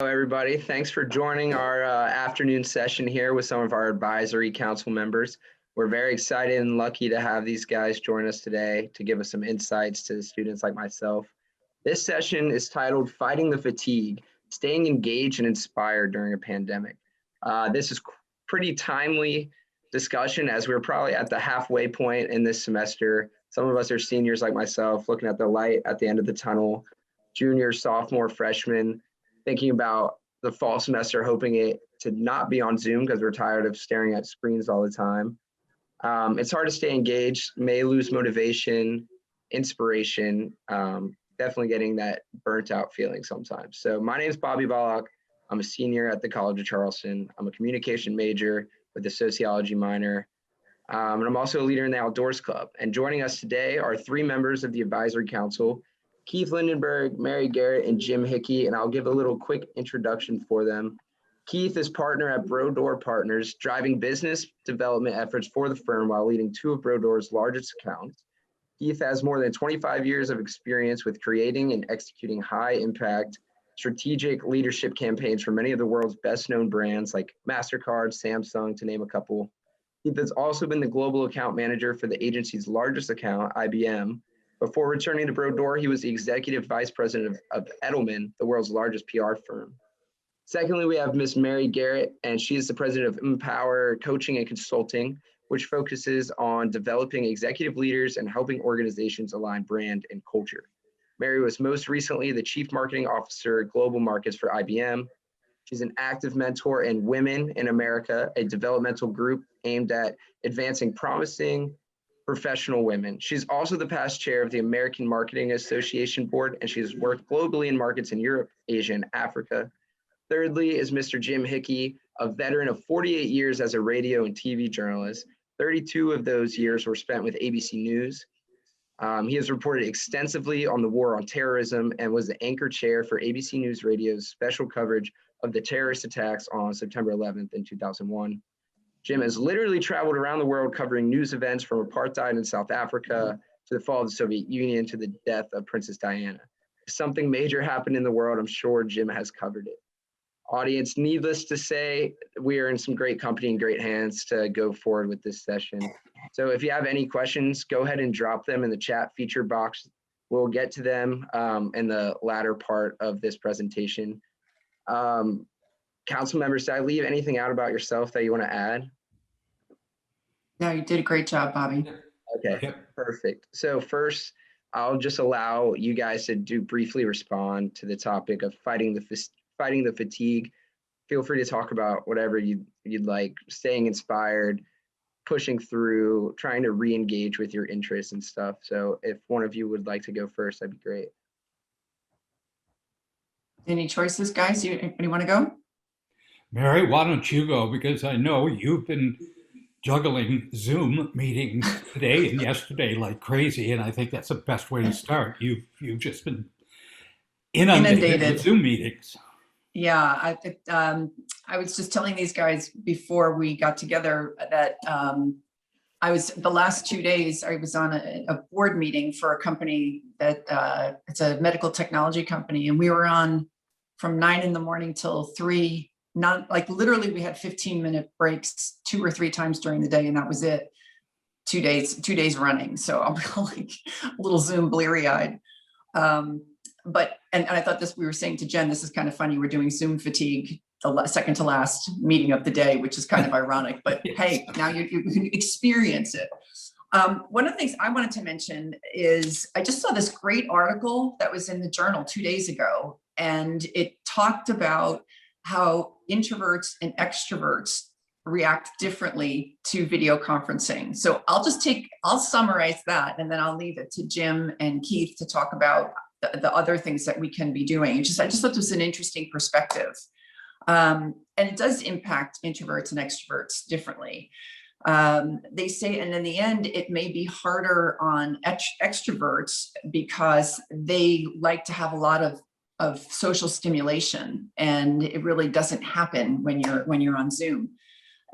Hello, everybody. Thanks for joining our afternoon session here with some of our advisory council members. We're very excited and lucky to have these guys join us today to give us some insights to students like myself. This session is titled Fighting the Fatigue, Staying Engaged and Inspired During a Pandemic. This is pretty timely discussion as we're probably at the halfway point in this semester. Some of us are seniors like myself, looking at the light at the end of the tunnel, juniors, sophomore, freshmen, thinking about the fall semester, hoping it to not be on Zoom because we're tired of staring at screens all the time. It's hard to stay engaged, may lose motivation, inspiration, definitely getting that burnt out feeling sometimes. So my name is Bobby Ballock. I'm a senior at the College of Charleston. I'm a communication major with a sociology minor. And I'm also a leader in the Outdoors Club. And joining us today are three members of the Advisory Council, Keith Lindenberg, Mary Garrett, and Jim Hickey, and I'll give a little quick introduction for them. Keith is partner at Brodeur Partners, driving business development efforts for the firm while leading two of Brodeur's largest accounts. Keith has more than 25 years of experience with creating and executing high-impact strategic leadership campaigns for many of the world's best-known brands like MasterCard, Samsung, to name a couple. Keith has also been the global account manager for the agency's largest account, IBM. Before returning to Brodeur, he was the executive vice president of Edelman, the world's largest PR firm. Secondly, we have Ms. Mary Garrett, and she is the president of Empower Coaching and Consulting, which focuses on developing executive leaders and helping organizations align brand and culture. Mary was most recently the chief marketing officer at Global Markets for IBM. She's an active mentor in Women in America, a developmental group aimed at advancing promising professional women. She's also the past chair of the American Marketing Association Board, and she's worked globally in markets in Europe, Asia, and Africa. Thirdly is Mr. Jim Hickey, a veteran of 48 years as a radio and TV journalist. 32 of those years were spent with ABC News. He has reported extensively on the war on terrorism and was the anchor chair for ABC News Radio's special coverage of the terrorist attacks on September 11th in 2001. Jim has literally traveled around the world covering news events from apartheid in South Africa to the fall of the Soviet Union to the death of Princess Diana. If something major happened in the world, I'm sure Jim has covered it. Audience, needless to say, we are in some great company and great hands to go forward with this session. So if you have any questions, go ahead and drop them in the chat feature box. We'll get to them in the latter part of this presentation. Council members, did I leave anything out about yourself that you want to add? No, you did a great job, Bobby. Okay, perfect. So first, I'll just allow you guys to briefly respond to the topic of fighting the fatigue. Feel free to talk about whatever you'd like, staying inspired, pushing through, trying to re-engage with your interests and stuff. So if one of you would like to go first, that'd be great. Any choices, guys? Anybody want to go? Mary, why don't you go? Because I know you've been juggling Zoom meetings today and yesterday like crazy, and I think that's the best way to start. You've just been inundated with Zoom meetings. Yeah, I was just telling these guys before we got together that the last 2 days I was on a board meeting for a company that it's a medical technology company, and we were on from 9 in the morning till 3. Not like literally we had 15-minute breaks 2 or 3 times during the day, and that was it. 2 days running. So I'm like a little Zoom bleary-eyed. But I thought we were saying to Jen, this is kind of funny. We're doing Zoom fatigue, the second to last meeting of the day, which is kind of ironic, but hey, now you can experience it. One of the things I wanted to mention is I just saw this great article that was in the journal 2 days ago, and it talked about how introverts and extroverts react differently to video conferencing. So I'll summarize that, and then I'll leave it to Jim and Keith to talk about the other things that we can be doing. I just thought this was an interesting perspective. And it does impact introverts and extroverts differently. They say, and in the end, it may be harder on extroverts because they like to have a lot of social stimulation, and it really doesn't happen when you're on Zoom.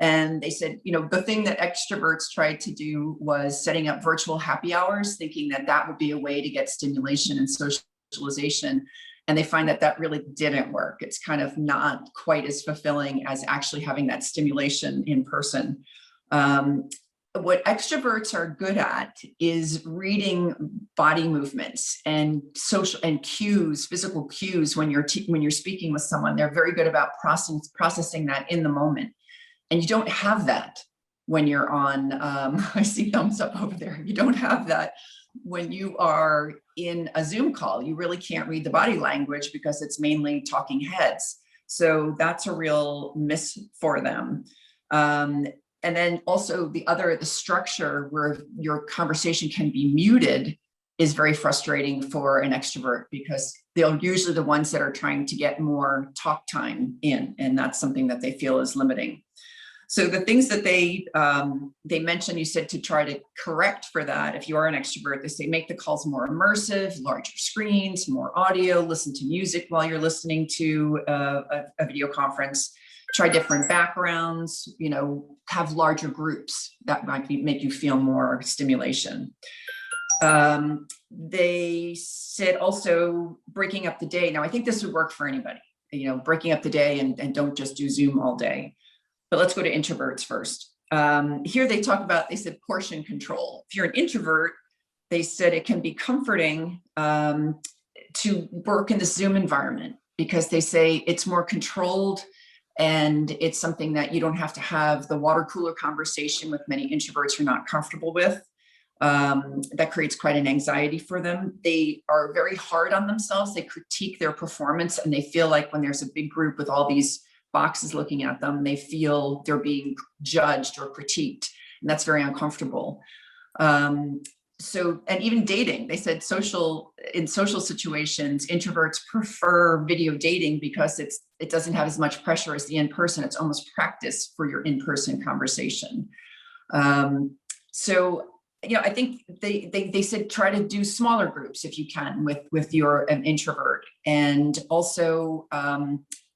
And they said, the thing that extroverts tried to do was setting up virtual happy hours, thinking that that would be a way to get stimulation and socialization. And they find that that really didn't work. It's kind of not quite as fulfilling as actually having that stimulation in person. What extroverts are good at is reading body movements and social and cues, physical cues when you're speaking with someone. They're very good about processing that in the moment. And you don't have that when you're on, I see thumbs up over there. You don't have that when you are in a Zoom call. You really can't read the body language because it's mainly talking heads. So that's a real miss for them. And then also the structure where your conversation can be muted is very frustrating for an extrovert, because they're usually the ones that are trying to get more talk time in, and that's something that they feel is limiting. So the things that they mentioned, you said to try to correct for that. If you are an extrovert, they say make the calls more immersive, larger screens, more audio, listen to music while you're listening to a video conference, try different backgrounds, have larger groups that might make you feel more stimulation. They said also breaking up the day. Now, I think this would work for anybody, breaking up the day and don't just do Zoom all day. But let's go to introverts first. Here they said portion control. If you're an introvert, they said it can be comforting to work in the Zoom environment, because they say it's more controlled and it's something that you don't have to have the water cooler conversation with many introverts you're not comfortable with. That creates quite an anxiety for them. They are very hard on themselves. They critique their performance, and they feel like when there's a big group with all these boxes looking at them, they feel they're being judged or critiqued, and that's very uncomfortable. And even dating, they said in social situations, introverts prefer video dating because it doesn't have as much pressure as the in-person. It's almost practice for your in-person conversation. I think they said try to do smaller groups if you can with your introvert, and also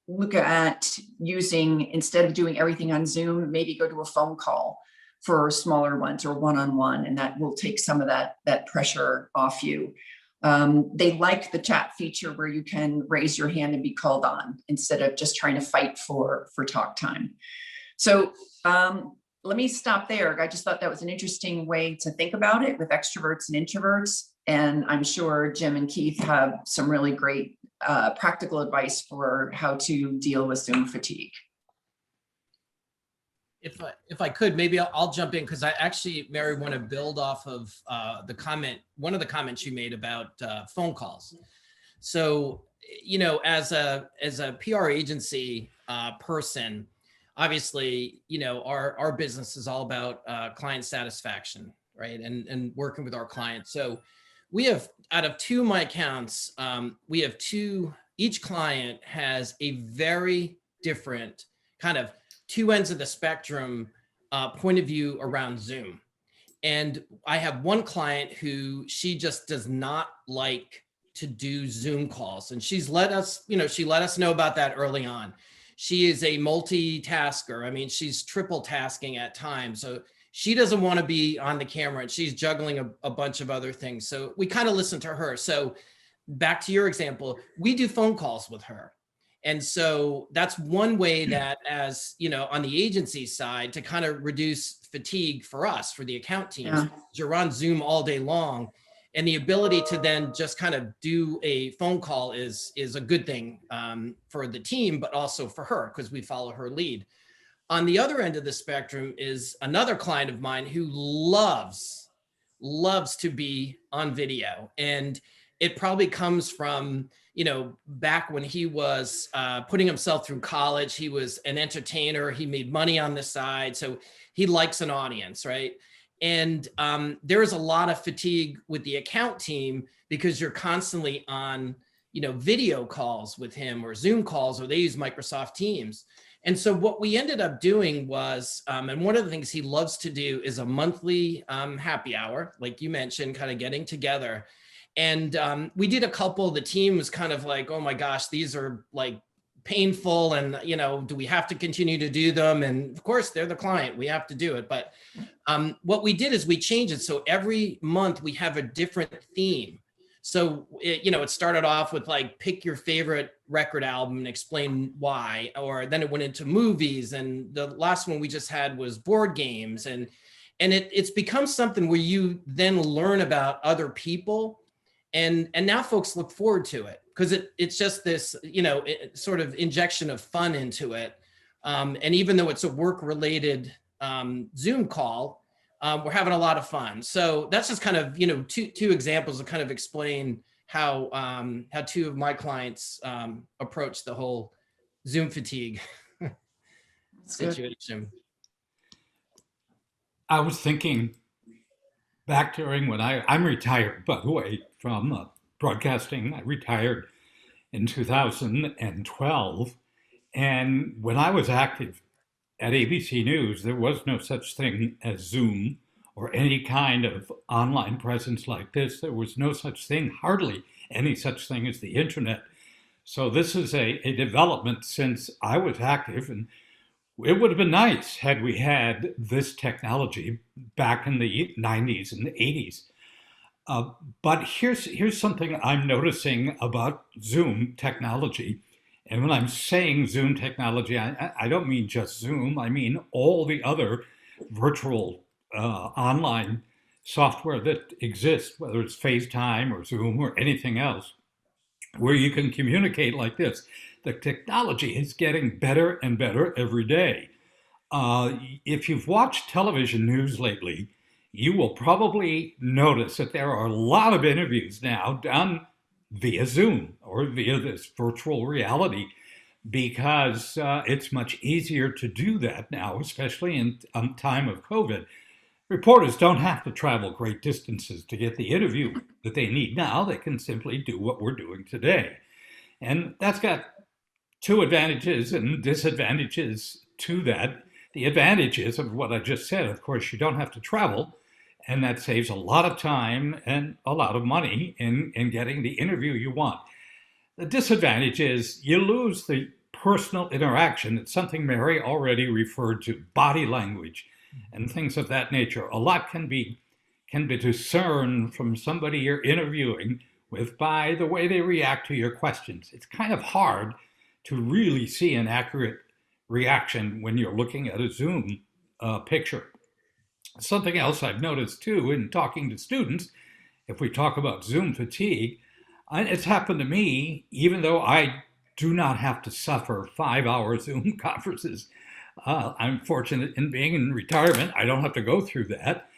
look at using, instead of doing everything on Zoom, maybe go to a phone call for smaller ones or one-on-one, and that will take some of that pressure off you. They like the chat feature where you can raise your hand and be called on instead of just trying to fight for talk time. So let me stop there. I just thought that was an interesting way to think about it with extroverts and introverts. And I'm sure Jim and Keith have some really great practical advice for how to deal with Zoom fatigue. If I could, maybe I'll jump in, because I actually, Mary, want to build off of one of the comments you made about phone calls. So, as a PR agency person, obviously, our business is all about client satisfaction, right? And working with our clients. So we have, out of my accounts, we have each client has a very different kind of two ends of the spectrum point of view around Zoom. And I have one client who she just does not like to do Zoom calls. And she's let us, she let us know about that early on. She is a multitasker. I mean, she's triple tasking at times. So she doesn't want to be on the camera, and she's juggling a bunch of other things. So we kind of listen to her. So back to your example, we do phone calls with her. And so that's one way that, as on the agency side, to kind of reduce fatigue for us, for the account teams. Yeah. You're on Zoom all day long, and the ability to then just kind of do a phone call is a good thing for the team, but also for her, because we follow her lead. On the other end of the spectrum is another client of mine who loves to be on video. And it probably comes from, back when he was putting himself through college. He was an entertainer. He made money on the side. So he likes an audience, right? And there is a lot of fatigue with the account team, because you're constantly on, video calls with him, or Zoom calls, or they use Microsoft Teams. And so what we ended up doing was, and one of the things he loves to do is a monthly happy hour, like you mentioned, kind of getting together. And we did a couple. The team was kind of like, oh my gosh, these are like painful, and do we have to continue to do them? And of course, they're the client, we have to do it. But what we did is we changed it. So every month we have a different theme. So it started off with like, pick your favorite record album and explain why, or then it went into movies, and the last one we just had was board games, and it's become something where you then learn about other people, and now folks look forward to it because it's just this sort of injection of fun into it, and even though it's a work related Zoom call, we're having a lot of fun. So that's just kind of, two examples to kind of explain how two of my clients approach the whole Zoom fatigue situation. I was thinking back during when I'm retired, by the way, from broadcasting. I retired in 2012. And when I was active at ABC News, there was no such thing as Zoom or any kind of online presence like this. There was no such thing, hardly any such thing as the internet. So this is a development since I was active, and it would have been nice had we had this technology back in the 90s and the 80s. But here's something I'm noticing about Zoom technology. And when I'm saying Zoom technology, I don't mean just Zoom. I mean all the other virtual online software that exists, whether it's FaceTime or Zoom or anything else, where you can communicate like this. The technology is getting better and better every day. If you've watched television news lately, you will probably notice that there are a lot of interviews now done via Zoom or via this virtual reality, because it's much easier to do that now, especially in time of COVID. Reporters don't have to travel great distances to get the interview that they need now. They can simply do what we're doing today. And that's got two advantages and disadvantages to that. The advantages of what I just said, of course, you don't have to travel, and that saves a lot of time and a lot of money in getting the interview you want. The disadvantage is you lose the personal interaction. It's something Mary already referred to, body language and things of that nature. A lot can be discerned from somebody you're interviewing with by the way they react to your questions. It's kind of hard to really see an accurate reaction when you're looking at a Zoom picture. Something else I've noticed too in talking to students, if we talk about Zoom fatigue, it's happened to me, even though I do not have to suffer 5-hour Zoom conferences. I'm fortunate in being in retirement. I don't have to go through that.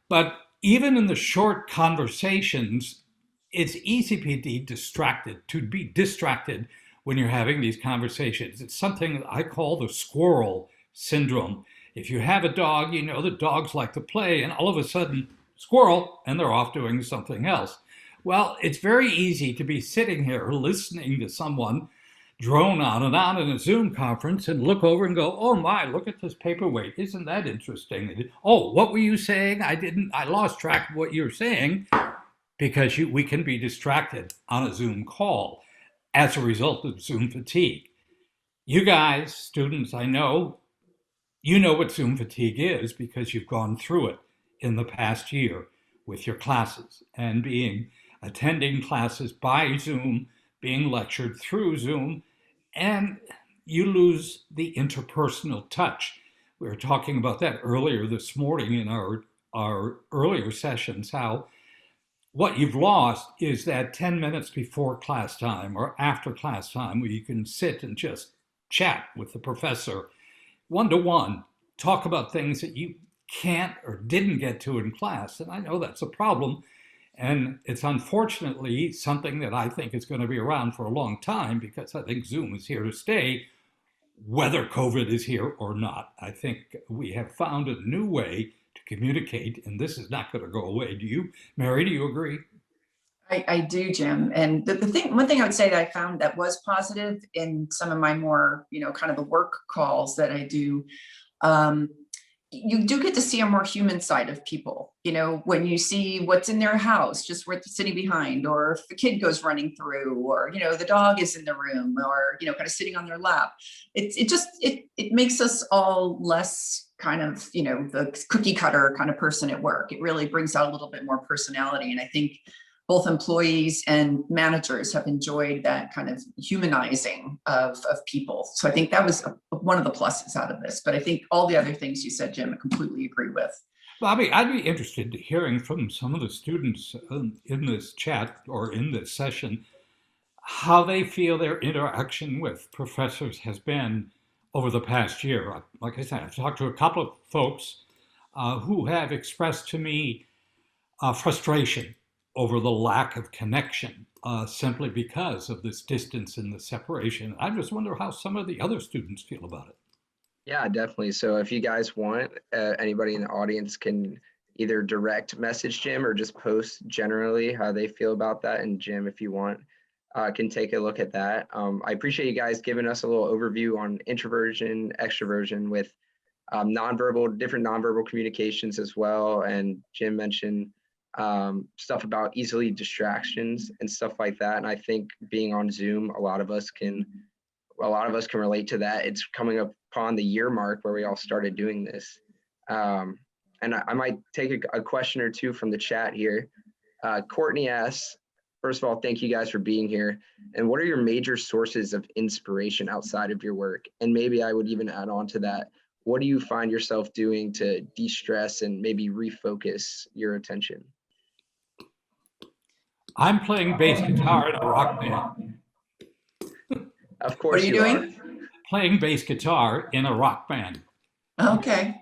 But even in the short conversations, it's easy to be distracted when you're having these conversations. It's something I call the squirrel syndrome. If you have a dog, you know that dogs like to play, and all of a sudden, squirrel, and they're off doing something else. Well, it's very easy to be sitting here listening to someone drone on and on in a Zoom conference and look over and go, oh my, look at this paperweight. Isn't that interesting? Oh, what were you saying? I lost track of what you're saying, because we can be distracted on a Zoom call as a result of Zoom fatigue. You guys, students, I know, you know what Zoom fatigue is because you've gone through it in the past year with your classes and attending classes by Zoom, being lectured through Zoom, and you lose the interpersonal touch. We were talking about that earlier this morning in our earlier sessions, how what you've lost is that 10 minutes before class time or after class time where you can sit and just chat with the professor one-to-one, talk about things that you can't or didn't get to in class. And I know that's a problem. And it's unfortunately something that I think is going to be around for a long time, because I think Zoom is here to stay, whether COVID is here or not. I think we have found a new way to communicate, and this is not going to go away. Do you, Mary, do you agree? I do, Jim. And one thing I would say that I found that was positive in some of my more, kind of the work calls that I do, you do get to see a more human side of people, when you see what's in their house, just where they're sitting behind, or if the kid goes running through, or, the dog is in the room, or, kind of sitting on their lap. It makes us all less kind of, the cookie cutter kind of person at work. It really brings out a little bit more personality. And I think both employees and managers have enjoyed that kind of humanizing of people. So I think that was one of the pluses out of this. But I think all the other things you said, Jim, I completely agree with. Bobby, I'd be interested in hearing from some of the students in this chat or in this session how they feel their interaction with professors has been over the past year. Like I said, I've talked to a couple of folks who have expressed to me frustration over the lack of connection simply because of this distance and the separation. I just wonder how some of the other students feel about it. Yeah, definitely. So if you guys want, anybody in the audience can either direct message Jim or just post generally how they feel about that. And Jim, if you want, can take a look at that. I appreciate you guys giving us a little overview on introversion, extroversion with different nonverbal communications as well. And Jim mentioned stuff about easily distractions and stuff like that. And I think being on Zoom, a lot of us can relate to that. It's coming up upon the year mark where we all started doing this. And I might take a question or two from the chat here. Courtney asks, first of all, thank you guys for being here. And what are your major sources of inspiration outside of your work? And maybe I would even add on to that, what do you find yourself doing to de-stress and maybe refocus your attention? I'm playing bass guitar in a rock band. Of course. What are you doing? Playing bass guitar in a rock band. Okay.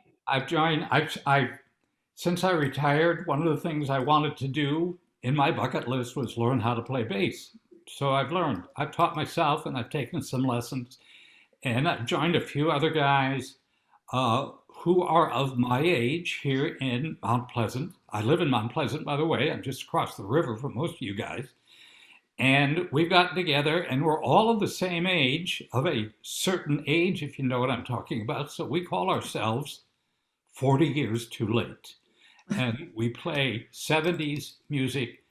Since I retired, one of the things I wanted to do in my bucket list was learn how to play bass. So I've learned. I've taught myself and I've taken some lessons. And I've joined a few other guys who are of my age here in Mount Pleasant. I live in Mount Pleasant, by the way. I'm just across the river from most of you guys. And we've gotten together and we're all of the same age, of a certain age, if you know what I'm talking about. So we call ourselves 40 Years Too Late. And we play 70s music,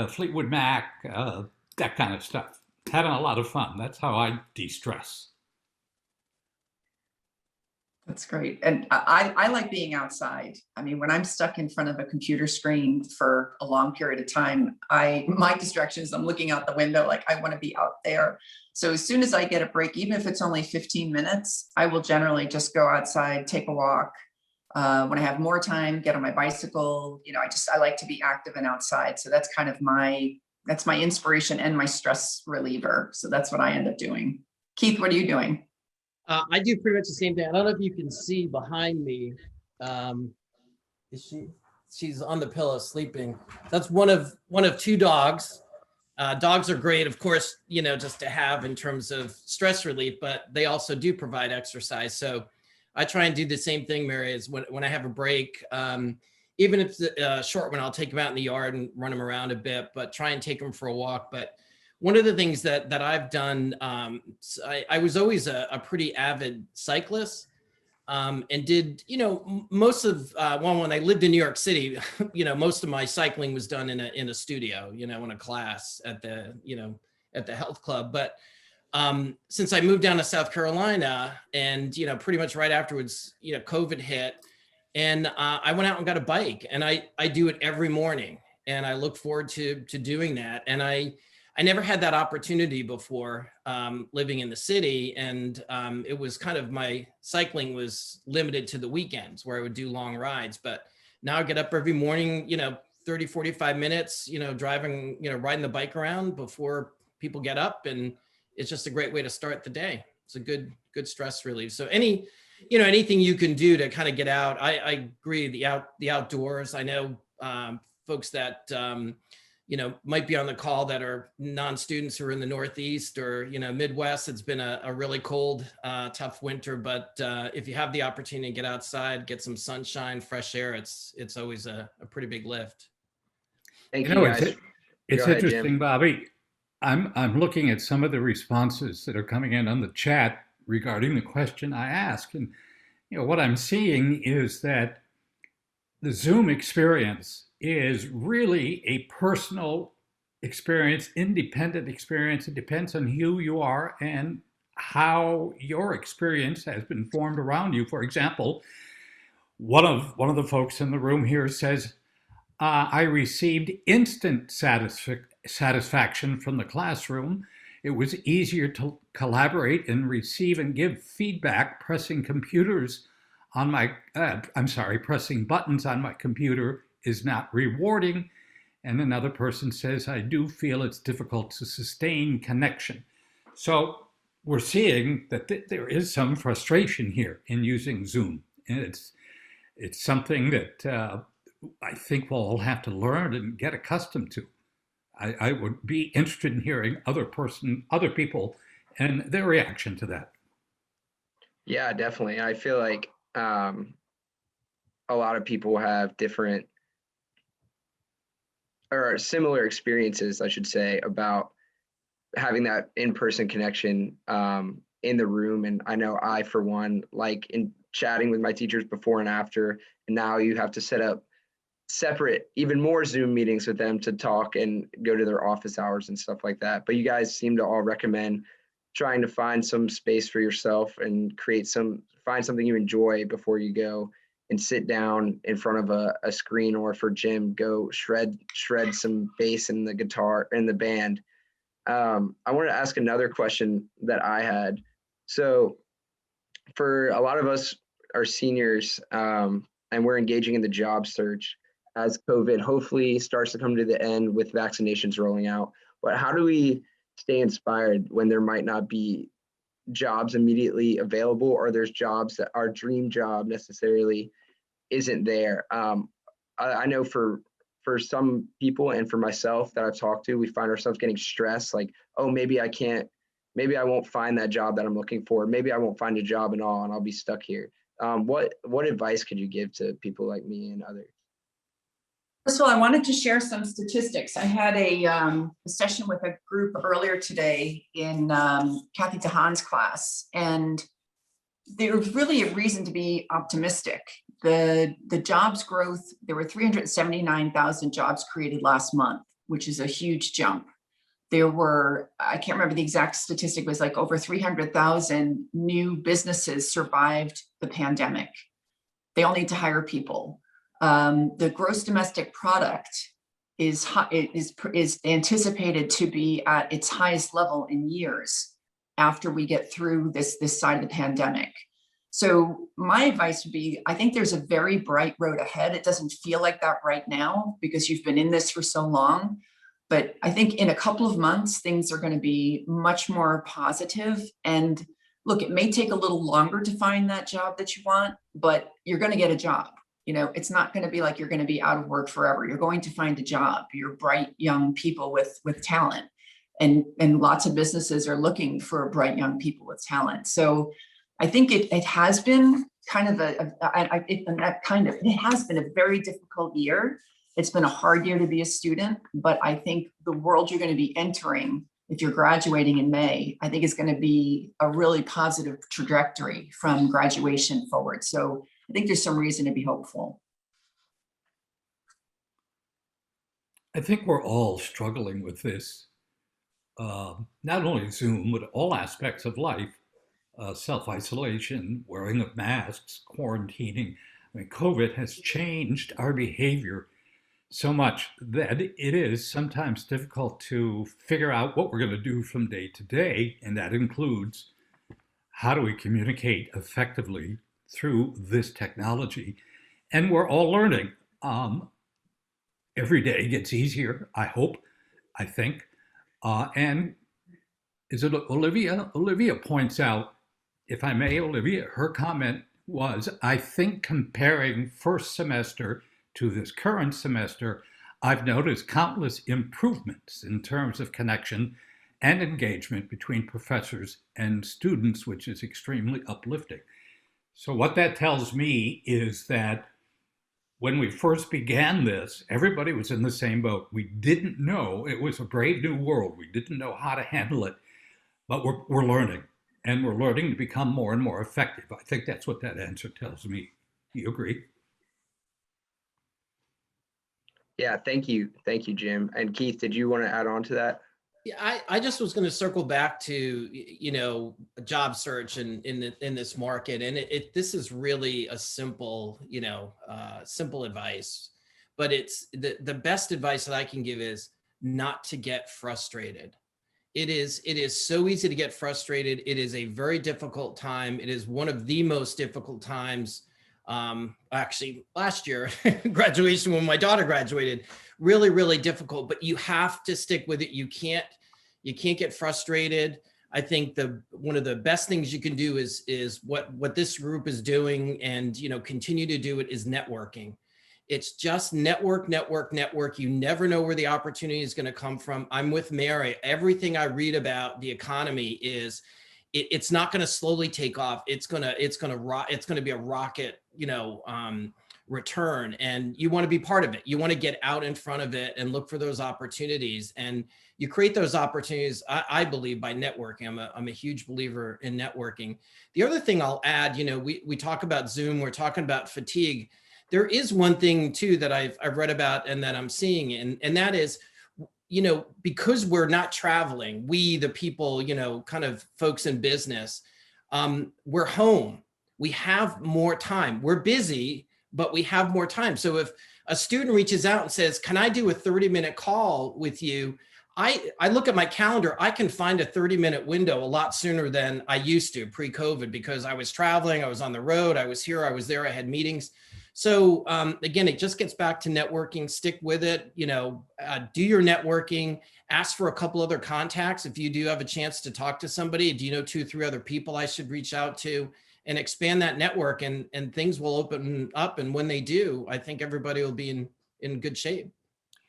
Fleetwood Mac, that kind of stuff. Having a lot of fun. That's how I de-stress. That's great. And I like being outside. I mean, when I'm stuck in front of a computer screen for a long period of time, my distraction is I'm looking out the window, like I want to be out there. So as soon as I get a break, even if it's only 15 minutes, I will generally just go outside, take a walk. When I have more time, get on my bicycle. I like to be active and outside. So that's kind of that's my inspiration and my stress reliever. So that's what I end up doing. Keith, what are you doing? I do pretty much the same thing. I don't know if you can see behind me. She's on the pillow sleeping. That's one of two dogs. Dogs are great, of course, just to have in terms of stress relief, but they also do provide exercise. So I try and do the same thing, Mary, is when I have a break, even if it's a short one, I'll take them out in the yard and run them around a bit, but try and take them for a walk. But one of the things that I've done, I was always a pretty avid cyclist, and did, most of, when I lived in New York City, most of my cycling was done in a studio, in a class at the health club. But since I moved down to South Carolina and, pretty much right afterwards, COVID hit, and I went out and got a bike, and I do it every morning, and I look forward to doing that. And I never had that opportunity before, living in the city. And it was kind of, my cycling was limited to the weekends where I would do long rides. But now I get up every morning, 30, 45 minutes, driving, riding the bike around before people get up. And it's just a great way to start the day. It's a good stress relief. So anything you can do to kind of get out. I agree, the outdoors. I know folks that, might be on the call that are non-students who are in the Northeast or, Midwest. It's been a really cold, tough winter, but if you have the opportunity to get outside, get some sunshine, fresh air, it's always a pretty big lift. Thank you guys. It's ahead, interesting, Jim. Bobby. I'm looking at some of the responses that are coming in on the chat regarding the question I asked. And, what I'm seeing is that the Zoom experience is really a personal experience, independent experience. It depends on who you are and how your experience has been formed around you. For example, one of the folks in the room here says, I received instant satisfaction from the classroom. It was easier to collaborate and receive and give feedback. Pressing buttons on my computer is not rewarding. And another person says, I do feel it's difficult to sustain connection. So we're seeing that there is some frustration here in using Zoom. And it's something that I think we'll all have to learn and get accustomed to. I would be interested in hearing other people and their reaction to that. Yeah, definitely. I feel like a lot of people have different or similar experiences, I should say, about having that in-person connection in the room. And I know I, for one, like in chatting with my teachers before and after, and now you have to set up separate, even more Zoom meetings with them to talk and go to their office hours and stuff like that. But you guys seem to all recommend trying to find some space for yourself and find something you enjoy before you go and sit down in front of a screen, or for Jim, go shred some bass in the guitar in the band. I wanted to ask another question that I had. So for a lot of us are seniors, and we're engaging in the job search as COVID hopefully starts to come to the end with vaccinations rolling out. But how do we stay inspired when there might not be jobs immediately available, or there's jobs that our dream job necessarily isn't there? I know for some people and for myself that I've talked to, we find ourselves getting stressed, like, oh, maybe I won't find that job that I'm looking for. Maybe I won't find a job at all and I'll be stuck here. What advice could you give to people like me and others? First of all, I wanted to share some statistics. I had a session with a group earlier today in Kathy DeHaan's class, and there's really a reason to be optimistic. The jobs growth, there were 379,000 jobs created last month, which is a huge jump. There were, I can't remember the exact statistic, it was like over 300,000 new businesses survived the pandemic. They all need to hire people. The gross domestic product is anticipated to be at its highest level in years after we get through this side of the pandemic. So my advice would be, I think there's a very bright road ahead. It doesn't feel like that right now because you've been in this for so long. But I think in a couple of months, things are going to be much more positive. And look, it may take a little longer to find that job that you want, but you're going to get a job. You know, it's not going to be like you're going to be out of work forever. You're going to find a job. You're bright young people with talent, and lots of businesses are looking for bright young people with talent. So I think it has been kind of it has been a very difficult year. It's been a hard year to be a student, but I think the world you're going to be entering, if you're graduating in May, I think is going to be a really positive trajectory from graduation forward. So I think there's some reason to be hopeful. I think we're all struggling with this, not only Zoom, but all aspects of life, self-isolation, wearing of masks, quarantining. I mean, COVID has changed our behavior so much that it is sometimes difficult to figure out what we're going to do from day to day. And that includes, how do we communicate effectively through this technology? And we're all learning. Every day gets easier, I hope, I think. And is it Olivia? Olivia points out, if I may, Olivia, her comment was, I think comparing first semester to this current semester, I've noticed countless improvements in terms of connection and engagement between professors and students, which is extremely uplifting. So what that tells me is that when we first began this, everybody was in the same boat. We didn't know, it was a brave new world. We didn't know how to handle it, but we're learning, and we're learning to become more and more effective. I think that's what that answer tells me. Do you agree? Yeah, thank you, Jim. And Keith, did you want to add on to that? Yeah, I just was going to circle back to, you know, a job search and in this market, and this is really a simple, simple advice. but it's the best advice that I can give is not to get frustrated. It is so easy to get frustrated. It is a very difficult time. It is one of the most difficult times. Actually, last year, graduation, when my daughter graduated, really, really difficult, but you have to stick with it. You can't get frustrated. I think one of the best things you can do is what this group is doing, and continue to do it, is networking. It's just network. You never know where the opportunity is going to come from. I'm with Mary. Everything I read about the economy is it's not going to slowly take off. It's going to be a rocket, return, and you want to be part of it. You want to get out in front of it and look for those opportunities, and you create those opportunities, I believe, by networking. I'm a huge believer in networking. The other thing I'll add, we talk about Zoom, we're talking about fatigue. There is one thing too that I've read about and that I'm seeing, and that is, because we're not traveling, we, the people, kind of folks in business, we're home. We have more time. We're busy, but we have more time. So if a student reaches out and says, can I do a 30-minute call with you? I look at my calendar, I can find a 30-minute window a lot sooner than I used to pre-COVID, because I was traveling, I was on the road, I was here, I was there, I had meetings. So again, it just gets back to networking. Stick with it, do your networking, ask for a couple other contacts. If you do have a chance to talk to somebody, do you know 2 or 3 other people I should reach out to, and expand that network, and things will open up. And when they do, I think everybody will be in good shape.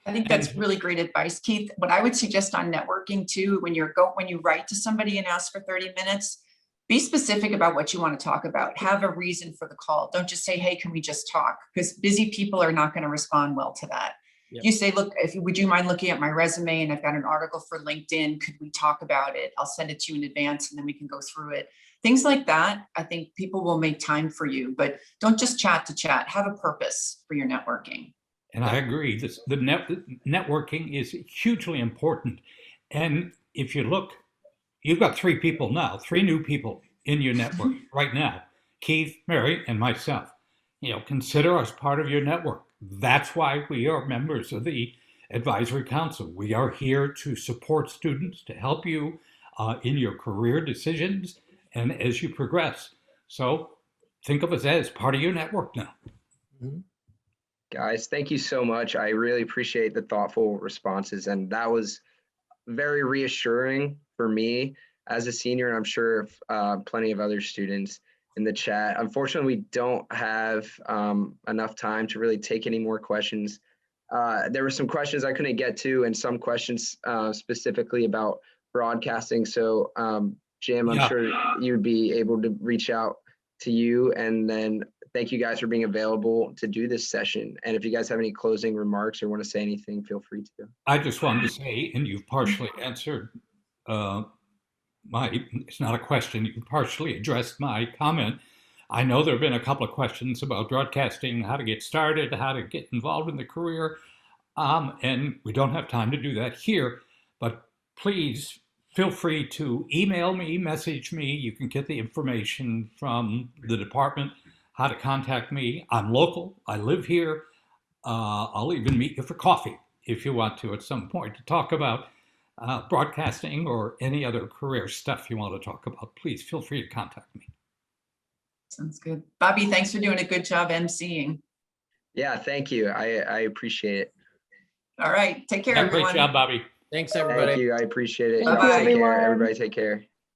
I think that's really great advice, Keith. What I would suggest on networking too, when you write to somebody and ask for 30 minutes, be specific about what you want to talk about. Have a reason for the call. Don't just say, hey, can we just talk? Because busy people are not going to respond well to that. Yep. You say, look, would you mind looking at my resume, and I've got an article for LinkedIn. Could we talk about it? I'll send it to you in advance, and then we can go through it. Things like that. I think people will make time for you, but don't just chat to chat. Have a purpose for your networking. And I agree. Networking is hugely important. And if you look, you've got 3 people now, 3 new people in your network right now: Keith, Mary, and myself. Consider us part of your network. That's why we are members of the Advisory Council. We are here to support students, to help you in your career decisions and as you progress. So think of us as part of your network now. Mm-hmm. Guys, thank you so much. I really appreciate the thoughtful responses, and that was very reassuring for me as a senior, and I'm sure plenty of other students in the chat. Unfortunately, we don't have enough time to really take any more questions. There were some questions I couldn't get to, and some questions specifically about broadcasting. So Jim, I'm sure you'd be able to reach out to you, and then thank you guys for being available to do this session. And if you guys have any closing remarks or want to say anything, feel free to. I just wanted to say, and you've partially answered it's not a question, you partially addressed my comment. I know there have been a couple of questions about broadcasting, how to get started, how to get involved in the career. And we don't have time to do that here, but please feel free to email me, message me. You can get the information from the department, how to contact me. I'm local, I live here. I'll even meet you for coffee if you want to at some point to talk about broadcasting or any other career stuff you want to talk about. Please feel free to contact me. Sounds good. Bobby, thanks for doing a good job emceeing. Yeah, thank you. I appreciate it. All right, take care, everyone. Great job, Bobby. Thanks, everybody. Thank you. I appreciate it. Thank you, Take care. everyone. Everybody take care.